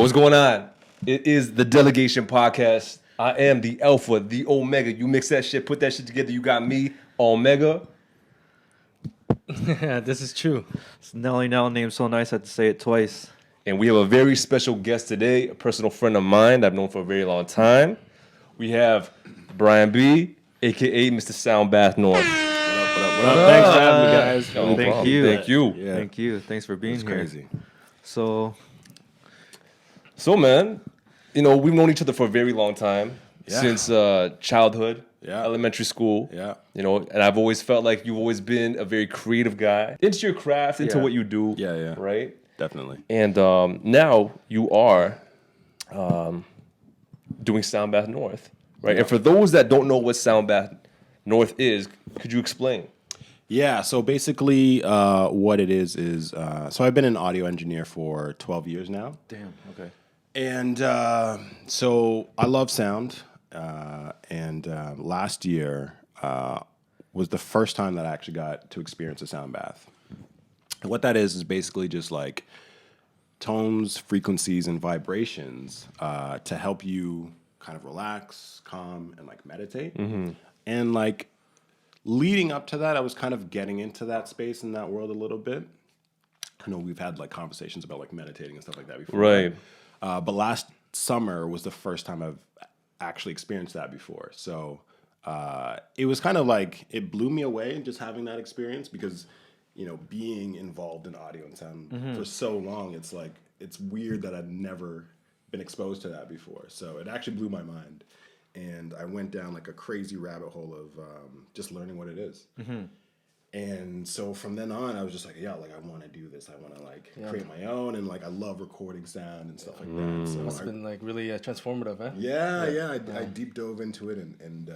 What's going on? It is the Delegation podcast. I am the Alpha, the Omega. You mix that shit, put that shit together. You got me, Omega. This is true. It's Nelly Nell name so nice I had to say it twice. And we have a very special guest today, a personal friend of mine that I've known for a very long time. We have Brian B, a.k.a. Mr. SoundBathNorth. What up? Thanks for having me, guys. No Thank problem. you. Thank you. Yeah. Thank you. Thanks for being It's here. crazy. So, Man, we've known each other for a very long time, Yeah. since childhood, Yeah. elementary school. Yeah. And I've always felt like you've always been a very creative guy, into your craft, into Yeah. what you do. Yeah. Right? Definitely. And now you are doing SoundBathNorth, right? Yeah. And for those that don't know what SoundBathNorth is, could you explain? Yeah. So basically, what it is so I've been an audio engineer for 12 years now. damn. Okay. And so I love sound. And last year was the first time that I actually got to experience a sound bath. And what that is basically just like tones, frequencies, and vibrations to help you kind of relax, calm, and like meditate. Mm-hmm. And like leading up to that, I was kind of getting into that space in that world a little bit. I know we've had like conversations about like meditating and stuff like that before. Right. But last summer was the first time I've actually experienced that before. So it was kind of like, it blew me away just having that experience because, being involved in audio and sound for so long, it's like, it's weird that I'd never been exposed to that before. So it actually blew my mind. And I went down like a crazy rabbit hole of just learning what it is. And so from then on, I was just like, I want to do this. I want to create my own. And like, I love recording sound and stuff like that. So Must have been like really transformative, huh? I deep dove into it and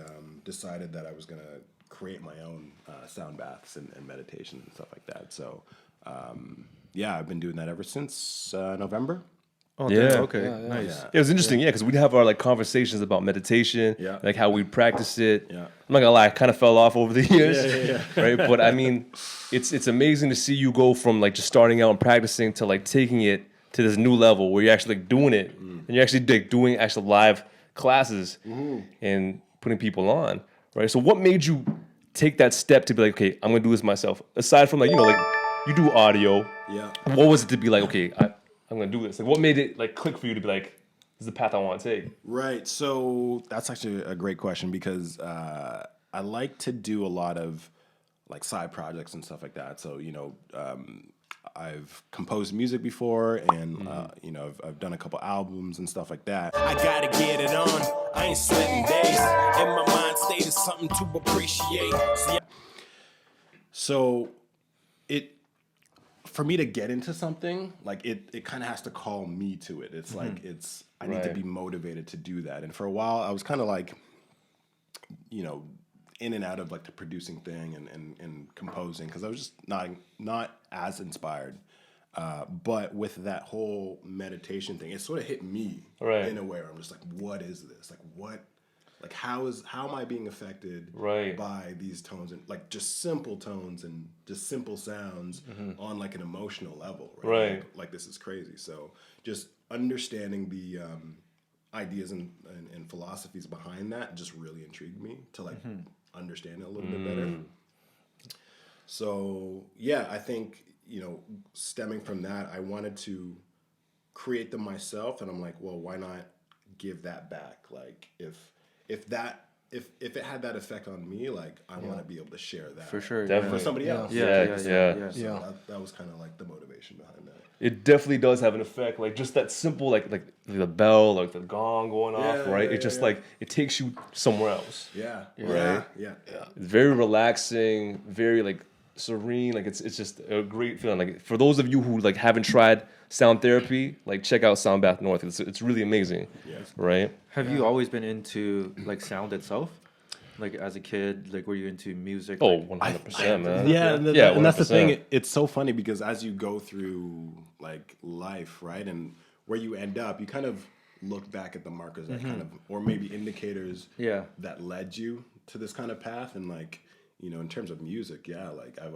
decided that I was going to create my own sound baths and meditation and stuff like that. So, I've been doing that ever since November. Oh, Yeah. damn. Okay. Yeah. Nice. It was interesting, because we'd have our like conversations about meditation, Yeah. like how we practice it. Yeah. I'm not gonna lie, I kind of fell off over the years, Yeah. right? But I mean, it's amazing to see you go from like just starting out and practicing to like taking it to this new level where you're actually like doing it, and you're actually like doing actual live classes and putting people on, right? So what made you take that step to be like, okay, I'm gonna do this myself? Aside from like you do audio, Yeah. what was it to be like, okay, I'm gonna do this? Like, what made it like click for you to be like, this is the path I want to take? Right. So that's actually a great question because I like to do a lot of like side projects and stuff like that. So, I've composed music before and, I've done a couple albums and stuff like that. I gotta get it on. I ain't sweating days. In my mind state is something to appreciate. So for me to get into something, like it kind of has to call me to it. It's like I need to be motivated to do that. And for a while, I was kind of like, in and out of like the producing thing and composing because I was just not as inspired. But with that whole meditation thing, it sort of hit me in a way where I'm just like, what is this? How am I being affected by these tones and like just simple tones and just simple sounds on like an emotional level, right? Like this is crazy. So just understanding the ideas and philosophies behind that just really intrigued me to like understand it a little bit better. So I think stemming from that, I wanted to create them myself, and I'm like, well, why not give that back? Like if it had that effect on me, like I want to be able to share that For sure. Definitely. for somebody else. Yeah. So that was kind of like the motivation behind that. It definitely does have an effect. Like just that simple, like the bell, like the gong going off, right? It just like it takes you somewhere else. Yeah. It's very relaxing, very like serene. Like it's just a great feeling. Like for those of you who like haven't tried sound therapy, like check out SoundBathNorth. It's really amazing. Right? Have you always been into like sound itself? Like as a kid, like were you into music? Oh, Like, 100%, man. And that's the 100%. thing. It's so funny because as you go through like life, right, and where you end up, you kind of look back at the markers that kind of, or maybe indicators that led you to this kind of path, and like in terms of music, like I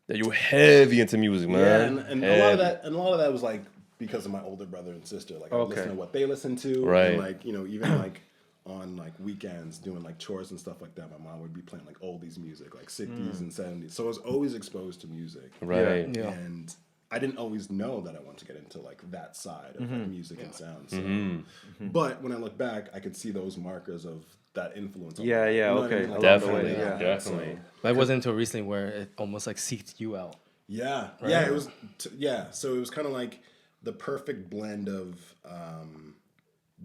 Yeah, you were heavy into music, man. and a lot of that was like because of my older brother and sister. Like I would Okay. listen to what they listen to, Right. and like even like on like weekends doing like chores and stuff like that, my mom would be playing like oldies music, like 60s and 70s. So I was always exposed to music, Right. Yeah. and I didn't always know that I wanted to get into like that side of like music and sound. So, but when I look back, I could see those markers of that influence. on Yeah, me. yeah, You know what I okay. mean? Like, Definitely. Yeah, yeah. Definitely. But it wasn't until recently where it almost like seeked you out. Yeah, yeah, it was. So it was kind of like the perfect blend of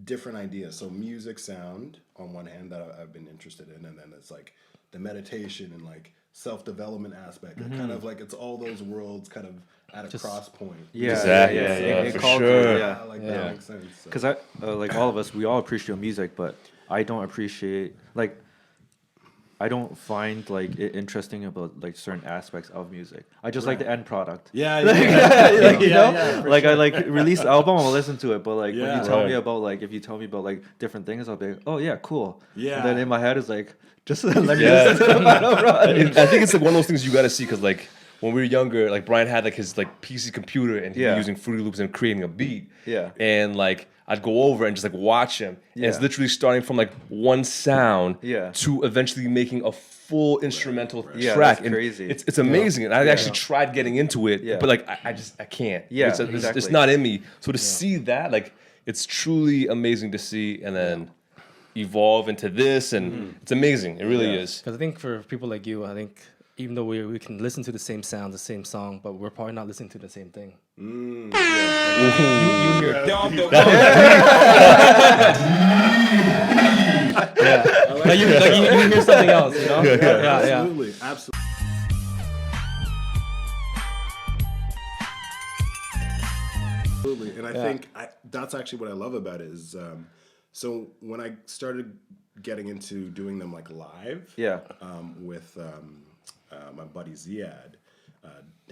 different ideas. So music, sound on one hand that I've been interested in, and then it's like the meditation and like self-development aspect. And kind of like it's all those worlds kind of at a cross point. Yeah, Exactly. yeah, Yeah, it for calls sure. you, yeah. Like Yeah. that makes sense. So. Because I like all of us, we all appreciate music, but I don't appreciate like I don't find like it interesting about like certain aspects of music. I just like the end product. Yeah, yeah, Like, you know, like I like release album, I'll listen to it. But like when Yeah. you tell me Right. about like if you tell me about like different things, I'll be like, oh yeah, cool. Yeah. And then in my head it's like just let me Yeah. listen to the final product. I think it's like one of those things you got to see because like when we were younger, like Brian had like his like PC computer and he Yeah. was using Fruity Loops and creating a beat. Yeah. And like I'd go over and just like watch him. And it's Yeah. literally starting from like one sound Yeah. to eventually making a full instrumental Yeah, track. that's And crazy. It's amazing. And I actually tried getting into it, Yeah. but like I can't. Yeah, it's exactly. not in me. So to see that, like it's truly amazing to see and then evolve into this and it's amazing. It really is. Because I think for people like you, I think even though we can listen to the same sound, the same song, but we're probably not listening to the same thing. You hear like you hear something else, you know? Yeah. absolutely, absolutely. Absolutely, and I think that's actually what I love about it is, so when I started getting into doing them like live, Yeah. with my buddy Ziad,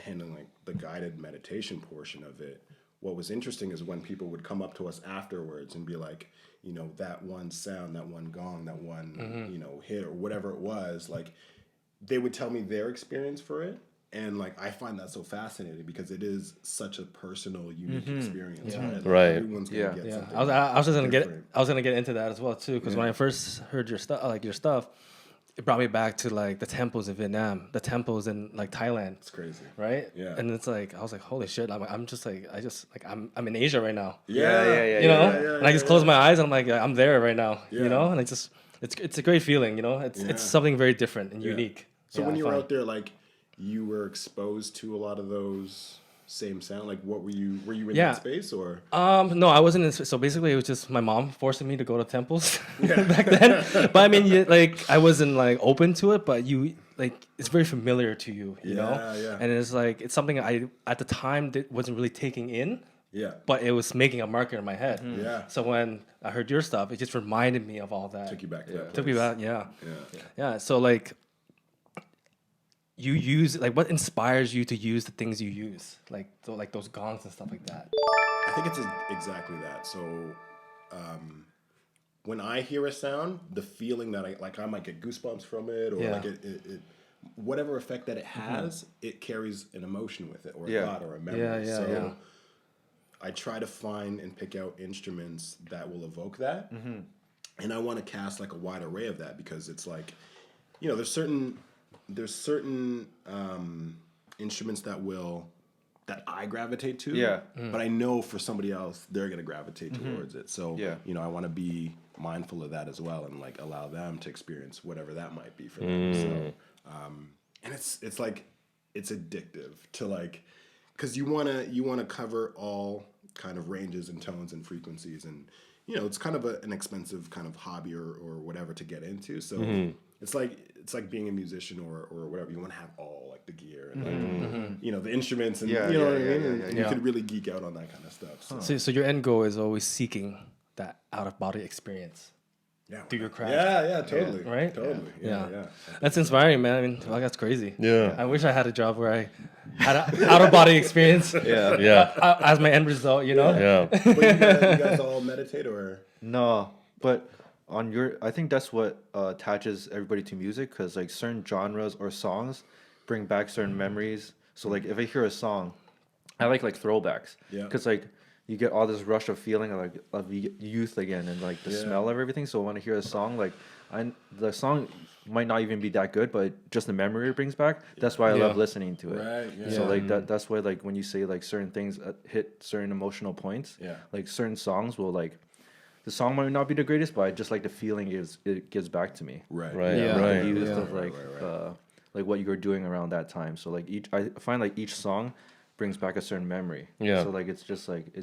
handling like the guided meditation portion of it. What was interesting is when people would come up to us afterwards and be like, you know, that one sound, that one gong, that one, you know, hit or whatever it was, like they would tell me their experience for it. And like I find that so fascinating because it is such a personal, unique experience, right? Like, Right. everyone's gonna Yeah. get Yeah, something. I was just gonna different. I was gonna get into that as well too, because when I first heard your stuff, it brought me back to like the temples in Vietnam, the temples in like Thailand, It's crazy. right? Yeah. And it's like I was like, holy shit! I'm just like I'm in Asia right now. Yeah. You know, yeah, and I just close my eyes and I'm like I'm there right now. Yeah. You know, and it's a great feeling. You know, it's something very different and unique. So Yeah, when I you were find. out there, like you were exposed to a lot of those same sound. Like, what were you in Yeah. that space or? No, I wasn't. So basically, it was just my mom forcing me to go to temples back then. But I mean, like I wasn't like open to it, but it's very familiar to you, you know. Yeah. And it's like it's something I at the time wasn't really taking in, Yeah. but it was making a marker in my head. Yeah. So when I heard your stuff, it just reminded me of all that. Took you back to that Took me place. back, yeah. Yeah. So like, you use like what inspires you to use the things you use, like those gongs and stuff like that. I think it's exactly that. So, when I hear a sound, the feeling that I might get goosebumps from it, or Yeah. like it whatever effect that it has, it carries an emotion with it, or a Yeah. thought, or a memory. Yeah. So, I try to find and pick out instruments that will evoke that, and I want to cast like a wide array of that because it's like, you know, there's certain instruments that I gravitate to. Yeah. But I know for somebody else they're gonna gravitate towards it. So Yeah. you know, I want to be mindful of that as well and like allow them to experience whatever that might be for them. So and it's like it's addictive to like because you wanna cover all kind of ranges and tones and frequencies and you know it's kind of an expensive kind of hobby or whatever to get into. So it's like being a musician or whatever. You want to have all like the gear and like, you know the instruments and Yeah, you know yeah, what I yeah, mean. yeah, And yeah, you yeah. could really geek out on that kind of stuff. So, So your end goal is always seeking that out of body experience. yeah, Do your craft. Yeah, totally. Right? Totally. Yeah. That's inspiring, man. I mean, well, that's crazy. Yeah. I wish I had a job where I had an out of body experience Yeah. as my end result, you know? Yeah. But you guys all meditate or? No, but I think that's what attaches everybody to music because like certain genres or songs bring back certain memories. So like if I hear a song, I like throwbacks. Yeah. Because like you get all this rush of feeling of youth again, and like the smell of everything. So when I hear a song, like the song might not even be that good, but just the memory it brings back. That's why I love listening to it. Right. Yeah. So like that's why like when you say like certain things hit certain emotional points. Yeah. Like certain songs will like. The song might not be the greatest, but I just like the feeling it gives back to me. Right. Right. Yeah. Right. The youth Yeah. of like what you were doing around that time. So like I find like each song brings back a certain memory. Yeah. So like it's just like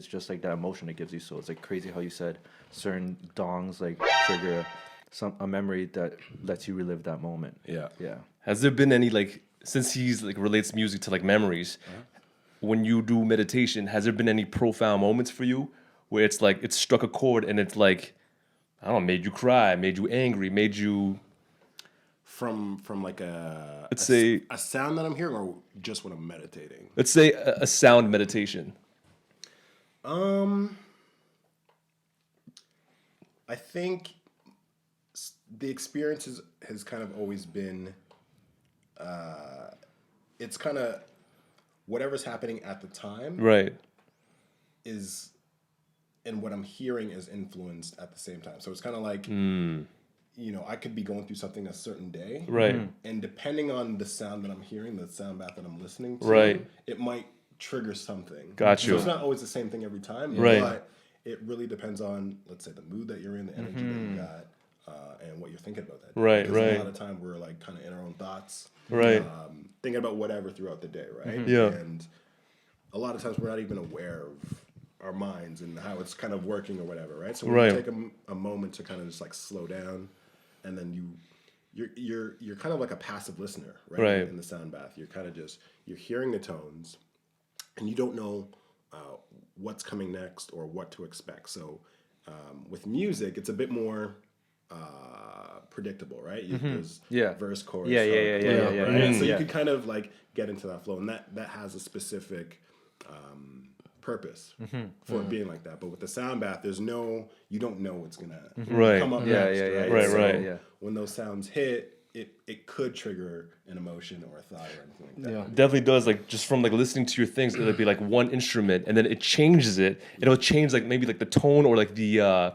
that emotion it gives you. So it's like crazy how you said certain dongs like trigger a memory that lets you relive that moment. Yeah. Yeah. Has there been any like, since he's like relates music to like memories, when you do meditation, has there been any profound moments for you where it's like it struck a chord and it's like, I don't know, made you cry, made you angry, made you From like a Let's say- a sound that I'm hearing, or just when I'm meditating. let's say a sound meditation? I think the experience has kind of always been, it's kind of whatever's happening at the time Right. is, and what I'm hearing is influenced at the same time. So it's kind of like, I could be going through something a certain day. Right. And depending on the sound that I'm hearing, the sound bath that I'm listening to, Right. it might trigger something. Got you. So it's not always the same thing every time. Right. But it really depends on, let's say, the mood that you're in, the energy that you got, and what you're thinking about that day. Right, Because right. a lot of time we're like kind of in our own thoughts. Right. Thinking about whatever throughout the day, right? Yeah. And a lot of times we're not even aware of our minds and how it's kind of working or whatever, right? So when Right. you take a moment to kind of just like slow down, and then you're kind of like a passive listener, right? Right. In the sound bath, you're kind of just you're hearing the tones, and you don't know what's coming next or what to expect. So with music, it's a bit more predictable, right? There's Yeah. verse, chorus, Yeah, yeah, hook, yeah, bridge, yeah, right? yeah. So Yeah. you could kind of like get into that flow, and that has a specific purpose for it being like that. But with the sound bath, you don't know what's gonna Right. come up Yeah, next, yeah, yeah, right? Right, So right. Yeah. when those sounds hit, it could trigger an emotion or a thought or anything like that. Yeah. Definitely does, like just from like listening to your things, it'll be like one instrument and then it changes it. It'll change like maybe like the tone or like the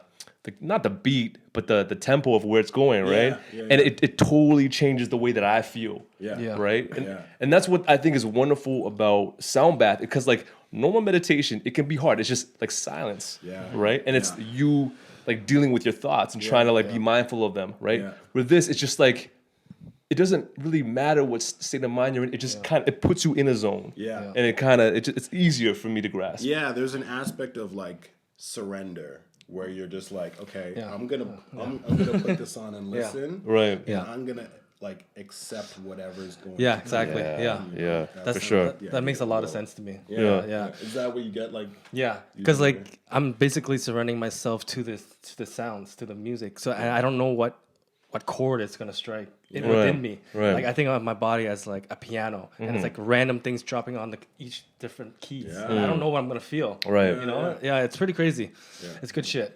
not the beat, but the tempo of where it's going, right? Yeah, and yeah. it totally changes the way that I feel. Yeah. Yeah. Right? And, Yeah. and that's what I think is wonderful about sound bath, because like normal meditation, it can be hard. It's just like silence. Yeah. Right? And it's Yeah. you like dealing with your thoughts and trying to like be mindful of them, right? Yeah. With this, it's just like it doesn't really matter what state of mind you're in. It just kind of it puts you in a zone. Yeah. And it kind of it's easier for me to grasp. Yeah, there's an aspect of like surrender where you're just like, okay, Yeah. I'm gonna put this on and listen. Right. And Yeah. I'm gonna like accept whatever's going Yeah, on. exactly. Yeah. Yeah. That's for sure. That makes a lot of sense to me. Yeah. Yeah. Is that what you get like? Yeah, because like I'm basically surrendering myself to the sounds, to the music. So I don't know what chord it's gonna strike within me. right. Like I think of my body as like a piano, and it's like random things dropping on each different keys. Yeah. And I don't know what I'm gonna feel. Right. You know? Yeah, it's pretty crazy. It's good shit.